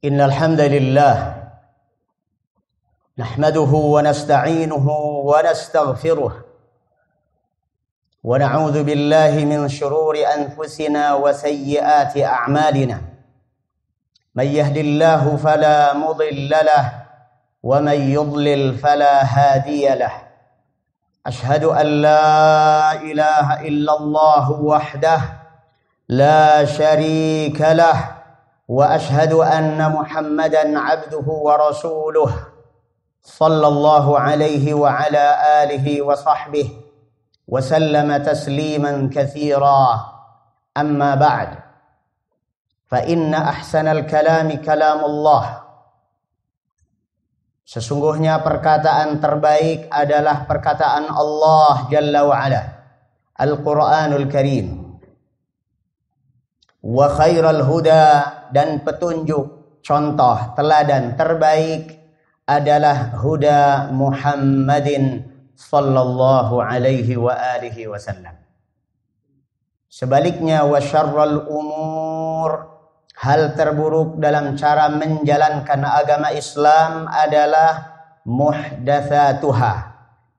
Innal hamdalillah nahmaduhu wa nasta'inuhu wa nastaghfiruh wa na'udzu billahi min shururi anfusina wa sayyiati a'malina. May yahdihillahu fala mudilla lahu wa may yudlil fala hadiya lahu. Ashhadu an la ilaha illallah wahdahu la syarika lahu wa ashhadu anna Muhammadan abduhu wa rasuluh sallallahu alaihi wa ala alihi wa sahbihi wa sallama tasliman katsira. Amma ba'd, fa inna ahsanal kalami kalamullah. Sesungguhnya perkataan terbaik adalah perkataan Allah Jalla wa Ala, Al-Quranul Karim. Wa khairal huda, dan petunjuk, contoh, teladan terbaik adalah huda Muhammadin sallallahu alaihi wa alihi wasallam. Sebaliknya, wa syarral umur, hal terburuk dalam cara menjalankan agama Islam adalah muhdatsatuha,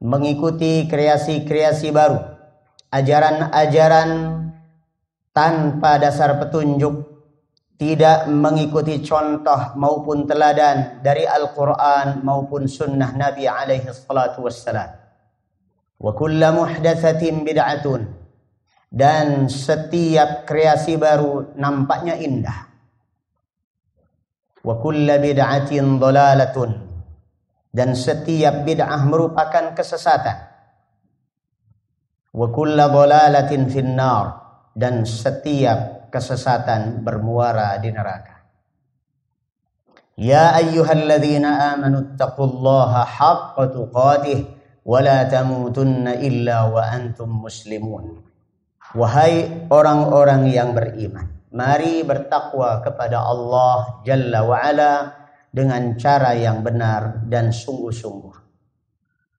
mengikuti kreasi-kreasi baru, ajaran-ajaran tanpa dasar petunjuk, tidak mengikuti contoh maupun teladan dari Al-Quran maupun sunnah Nabi alaihi salatu wassalam. Wa kulla muhdatsatin bid'atun, dan setiap kreasi baru nampaknya indah. Wa kulla bid'atin dhalalatun, dan setiap bid'ah merupakan kesesatan. Wa kulla dhalalatin finnar, dan setiap kesesatan bermuara di neraka. Ya ayyuhalladzina amanu taqullaha haqqa tuqatih wa la tamutunna illa wa antum muslimun. Wahai orang-orang yang beriman, mari bertakwa kepada Allah Jalla wa Ala dengan cara yang benar dan sungguh-sungguh.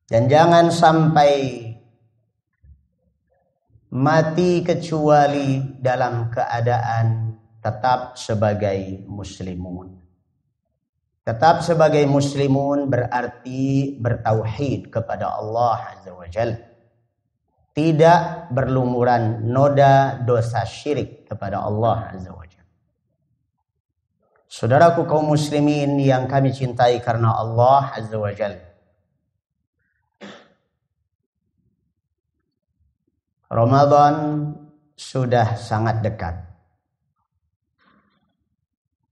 Dan jangan sampai mati kecuali dalam keadaan tetap sebagai muslimun. Tetap sebagai muslimun berarti bertauhid kepada Allah Azza wa Jalla. Tidak berlumuran noda dosa syirik kepada Allah Azza wa Jalla. Saudaraku kaum muslimin yang kami cintai karena Allah Azza wa Jalla, Ramadan sudah sangat dekat.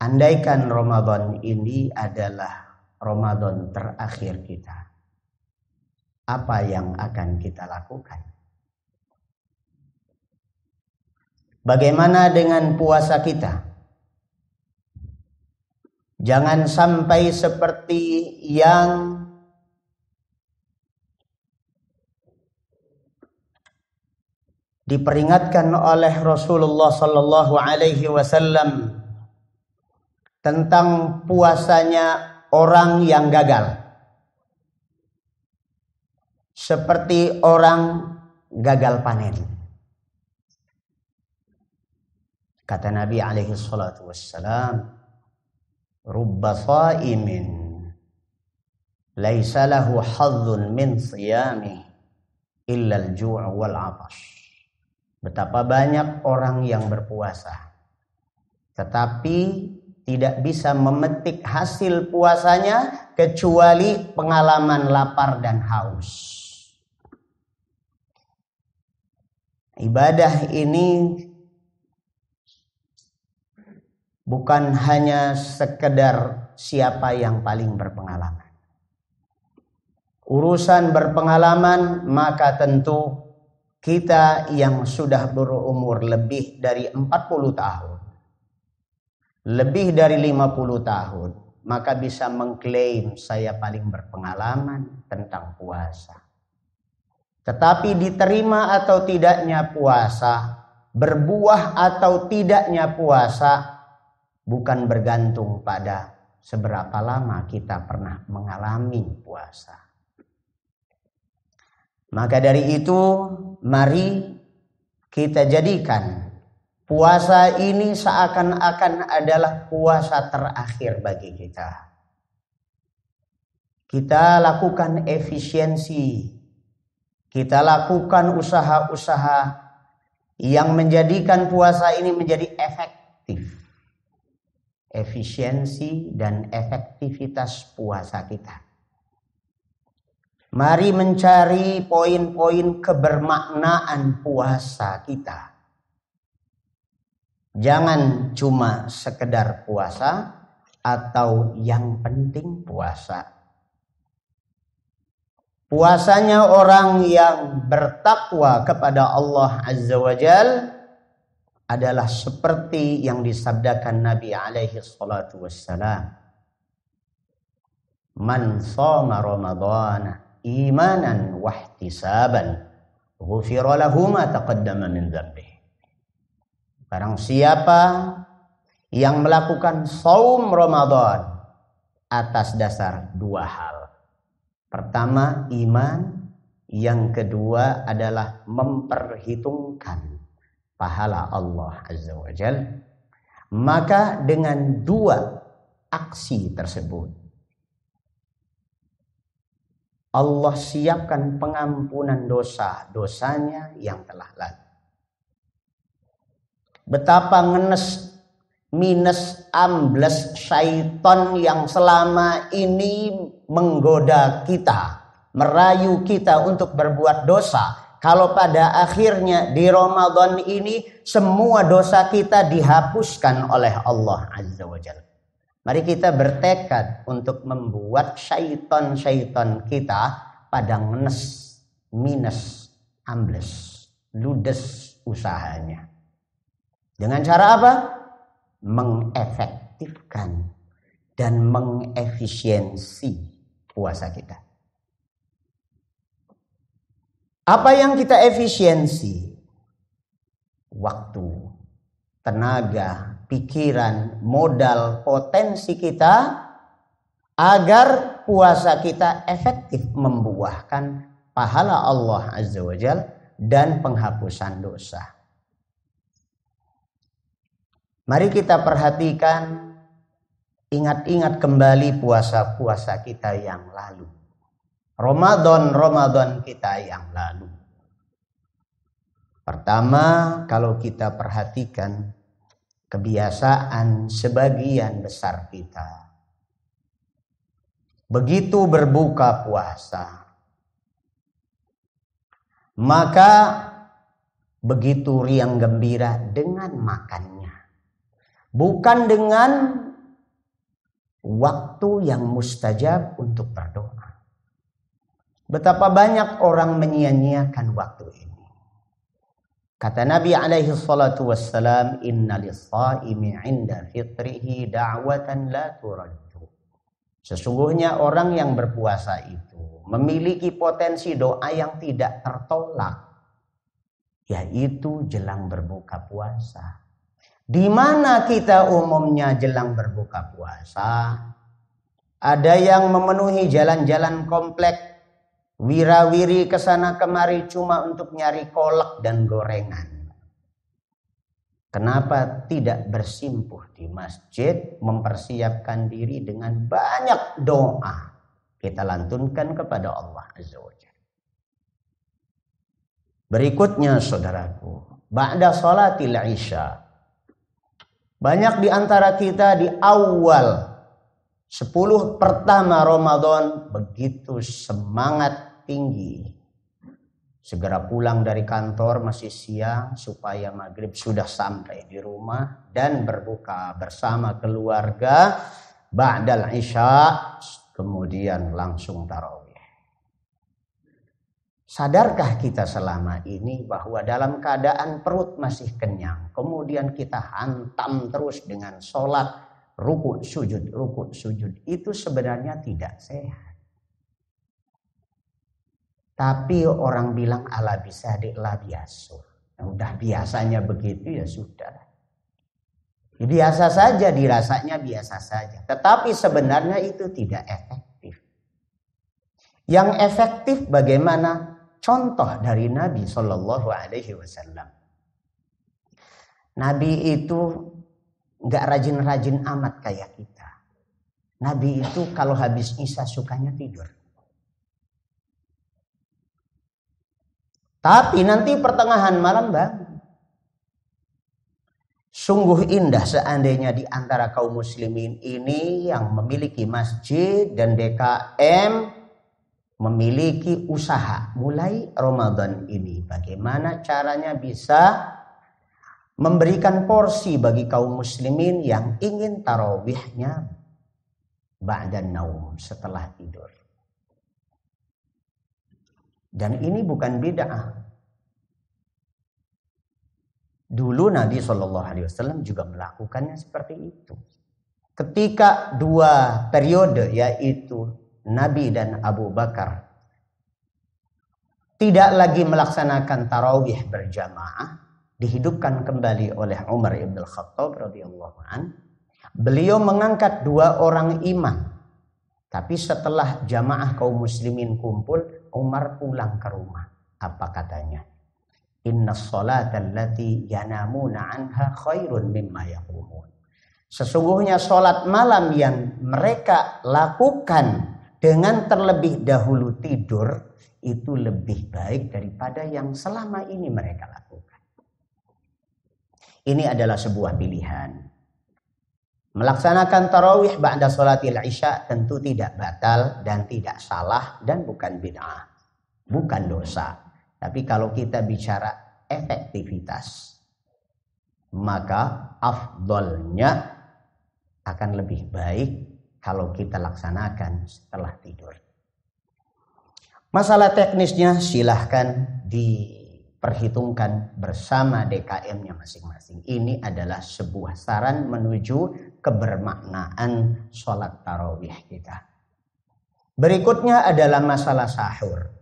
Andaikan Ramadan ini adalah Ramadan terakhir kita, apa yang akan kita lakukan? Bagaimana dengan puasa kita? Jangan sampai seperti yang diperingatkan oleh Rasulullah sallallahu alaihi wasallam tentang puasanya orang yang gagal. Seperti orang gagal panen. Kata Nabi alaihi salatu wassalam, rubba shaimin laisa lahu hazzun min siyami illa al-ju' wal 'atash. Betapa banyak orang yang berpuasa, tetapi tidak bisa memetik hasil puasanya kecuali pengalaman lapar dan haus. Ibadah ini bukan hanya sekedar siapa yang paling berpengalaman. Urusan berpengalaman, maka tentu kita yang sudah berumur lebih dari 40 tahun, lebih dari 50 tahun, maka bisa mengklaim saya paling berpengalaman tentang puasa. Tetapi diterima atau tidaknya puasa, berbuah atau tidaknya puasa, bukan bergantung pada seberapa lama kita pernah mengalami puasa. Maka dari itu, mari kita jadikan Puasa ini seakan-akan adalah puasa terakhir bagi kita. Kita lakukan efisiensi. Kita lakukan usaha-usaha yang menjadikan puasa ini menjadi efektif. Efisiensi dan efektivitas puasa kita. Mari mencari poin-poin kebermaknaan puasa kita. Jangan cuma sekedar puasa atau yang penting puasa. Puasanya orang yang bertakwa kepada Allah Azza wa Jal adalah seperti yang disabdakan Nabi alaihi salatu wassalam. Man shoma Ramadhana imanan wa ihtisaban ghufira lahu ma taqaddama min dzambihi. Barang siapa yang melakukan saum Ramadan atas dasar dua hal. Pertama, iman. Yang kedua adalah memperhitungkan pahala Allah Azza wa Jal. Maka dengan dua aksi tersebut, Allah siapkan pengampunan dosa-dosanya yang telah lalu. Betapa ngenes, minus, ambles syaitan yang selama ini menggoda kita, merayu kita untuk berbuat dosa. Kalau pada akhirnya di Ramadan ini semua dosa kita dihapuskan oleh Allah Azza wa Jalla. Mari kita bertekad untuk membuat syaitan-syaitan kita pada ngenes, minus, ambles, ludes usahanya. Dengan cara apa? Mengefektifkan dan mengefisiensi puasa kita. Apa yang kita efisiensi? Waktu, tenaga, pikiran, modal, potensi kita agar puasa kita efektif membuahkan pahala Allah Azza wa Jalla dan penghapusan dosa. Mari kita perhatikan, ingat-ingat kembali puasa-puasa kita yang lalu. Ramadan kita yang lalu. Pertama, kalau kita perhatikan kebiasaan sebagian besar kita. Begitu berbuka puasa, maka begitu riang gembira dengan makannya. Bukan dengan waktu yang mustajab untuk berdoa. Betapa banyak orang menyia-nyiakan waktu ini. Kata Nabi alaihi salatu wassalam, inna lis-shaimi 'inda fitrihi da'watan la turaddu. Sesungguhnya orang yang berpuasa itu memiliki potensi doa yang tidak tertolak, yaitu jelang berbuka puasa. Di mana kita umumnya jelang berbuka puasa? Ada yang memenuhi jalan-jalan komplek, wira-wiri kesana kemari cuma untuk nyari kolak dan gorengan. Kenapa tidak bersimpuh di masjid, mempersiapkan diri dengan banyak doa kita lantunkan kepada Allah Azza wa Jalla. Berikutnya saudaraku, ba'da salatil isya, banyak di antara kita di awal 10 pertama Ramadan begitu semangat tinggi. Segera pulang dari kantor masih siang supaya maghrib sudah sampai di rumah dan berbuka bersama keluarga. Ba'dal isya kemudian langsung tarawih. Sadarkah kita selama ini bahwa dalam keadaan perut masih kenyang, kemudian kita hantam terus dengan sholat, rukuk sujud, itu sebenarnya tidak sehat. Tapi orang bilang ala bisadik la biasur. Udah biasanya begitu ya sudah. Biasa saja, dirasanya biasa saja. Tetapi sebenarnya itu tidak efektif. Yang efektif bagaimana? Contoh dari Nabi Shallallahu Alaihi Wasallam. Nabi itu nggak rajin-rajin amat kayak kita. Nabi itu kalau habis isya sukanya tidur. Tapi nanti pertengahan malam bangun. Sungguh indah seandainya di antara kaum muslimin ini yang memiliki masjid dan DKM memiliki usaha mulai Ramadan ini. Bagaimana caranya bisa memberikan porsi bagi kaum muslimin yang ingin tarawihnya ba'dan naum, setelah tidur. Dan ini bukan bid'ah. Dulu Nabi SAW juga melakukannya seperti itu. Ketika dua periode, yaitu Nabi dan Abu Bakar tidak lagi melaksanakan tarawih berjamaah, dihidupkan kembali oleh Umar ibn Khattab radhiyallahu an. Beliau mengangkat dua orang imam. Tapi setelah jamaah kaum muslimin kumpul, Umar pulang ke rumah. Apa katanya? Inna sholata allati yanamuna anha khairun mimma yaqumun. Sesungguhnya sholat malam yang mereka lakukan dengan terlebih dahulu tidur itu lebih baik daripada yang selama ini mereka lakukan. Ini adalah sebuah pilihan. Melaksanakan tarawih ba'da sholatil isya tentu tidak batal dan tidak salah dan bukan bid'ah, bukan dosa. Tapi kalau kita bicara efektivitas, maka afdolnya akan lebih baik kalau kita laksanakan setelah tidur. Masalah teknisnya silahkan diperhitungkan bersama DKM-nya masing-masing. Ini adalah sebuah saran menuju kebermaknaan sholat tarawih kita. Berikutnya adalah masalah sahur.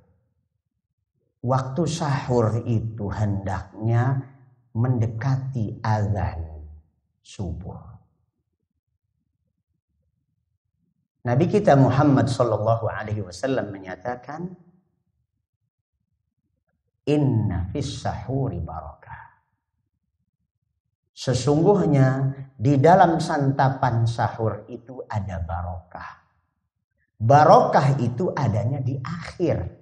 Waktu sahur itu hendaknya mendekati azan subuh. Nabi kita Muhammad sallallahu alaihi wasallam menyatakan, inna fis sahuri barakah. Sesungguhnya di dalam santapan sahur itu ada barokah. Barokah itu adanya di akhir.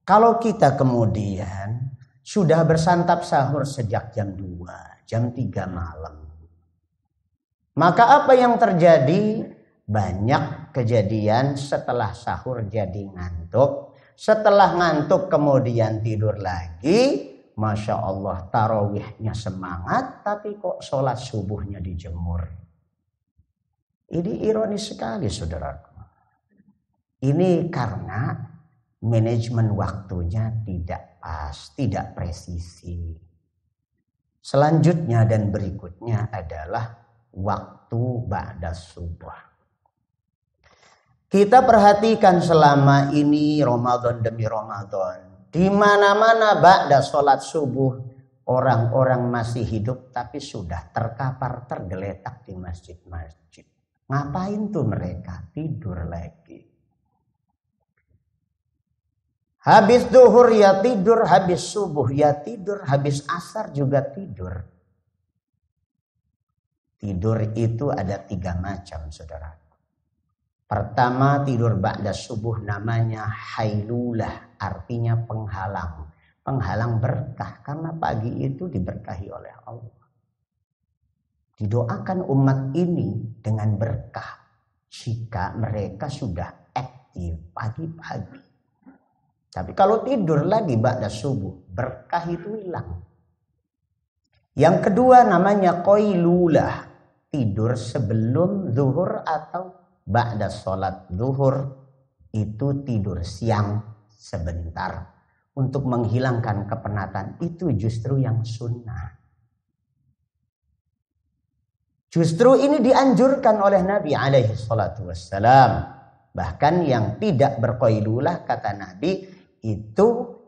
Kalau kita kemudian sudah bersantap sahur sejak jam 2, jam 3 malam, maka apa yang terjadi? Banyak kejadian setelah sahur jadi ngantuk. Setelah ngantuk kemudian tidur lagi. Masya Allah, tarawihnya semangat, tapi kok sholat subuhnya dijemur. Ini ironis sekali, saudaraku. Ini karena manajemen waktunya tidak pas, tidak presisi. Selanjutnya dan berikutnya adalah waktu ba'da subuh. Kita perhatikan selama ini Ramadan demi Ramadan. Di mana-mana ba'da sholat subuh orang-orang masih hidup tapi sudah terkapar tergeletak di masjid-masjid. Ngapain tuh mereka? Tidur lagi. Habis duhur ya tidur, habis subuh ya tidur, habis asar juga tidur. Tidur itu ada 3 macam, saudara. Pertama, tidur ba'da subuh namanya hailulah, artinya penghalang. Penghalang berkah, karena pagi itu diberkahi oleh Allah. Didoakan umat ini dengan berkah jika mereka sudah aktif pagi-pagi. Tapi kalau tidur lagi ba'da subuh, berkah itu hilang. Yang kedua namanya qailulah, tidur sebelum zuhur atau ba'da sholat zuhur, itu tidur siang sebentar untuk menghilangkan kepenatan. Itu justru yang sunnah. Justru ini dianjurkan oleh Nabi alaihi salatu wassalam. Bahkan yang tidak berqailulah, kata Nabi, itu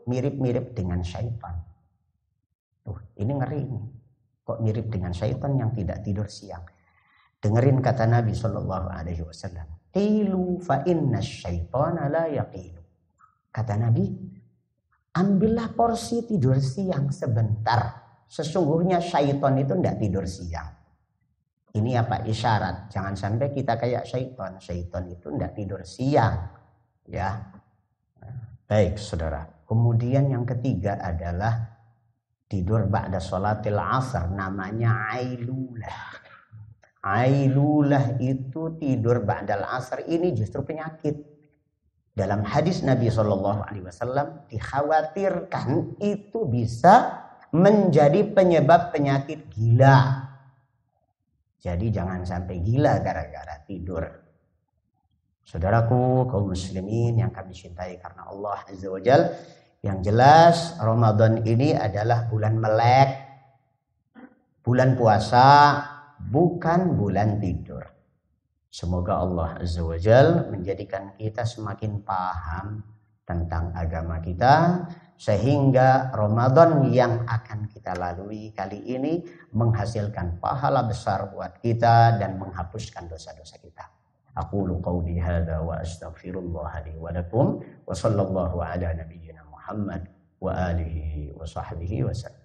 mirip-mirip dengan syaitan. Ini ngeri ini. Kok mirip dengan syaitan yang tidak tidur siang? Dengerin kata Nabi sallallahu alaihi wasallam. Qilu fa inna syaitana la yaqilu. Kata Nabi, ambillah porsi tidur siang sebentar. Sesungguhnya syaitan itu tidak tidur siang. Ini apa? Isyarat. Jangan sampai kita kayak syaitan. Syaitan itu tidak tidur siang. Ya. Baik, saudara. Kemudian yang ketiga adalah tidur ba'da sholatil asar. Namanya ailulah. Ailulah itu tidur ba'dal asar. Ini justru penyakit. Dalam hadis Nabi SAW dikhawatirkan itu bisa menjadi penyebab penyakit gila. Jadi jangan sampai gila gara-gara tidur. Saudaraku kaum muslimin yang kami cintai karena Allah Azza wa Jalla, yang jelas Ramadan ini adalah bulan melek, bulan puasa, bukan bulan tidur. Semoga Allah Azza wa Jalla menjadikan kita semakin paham tentang agama kita, sehingga Ramadan yang akan kita lalui kali ini menghasilkan pahala besar buat kita dan menghapuskan dosa-dosa kita. Aqulu qawli hadza wa astaghfirullah li wa lakum wa sallallahu ala nabiyyina Muhammad wa alihi wa sahbihi wa sallam.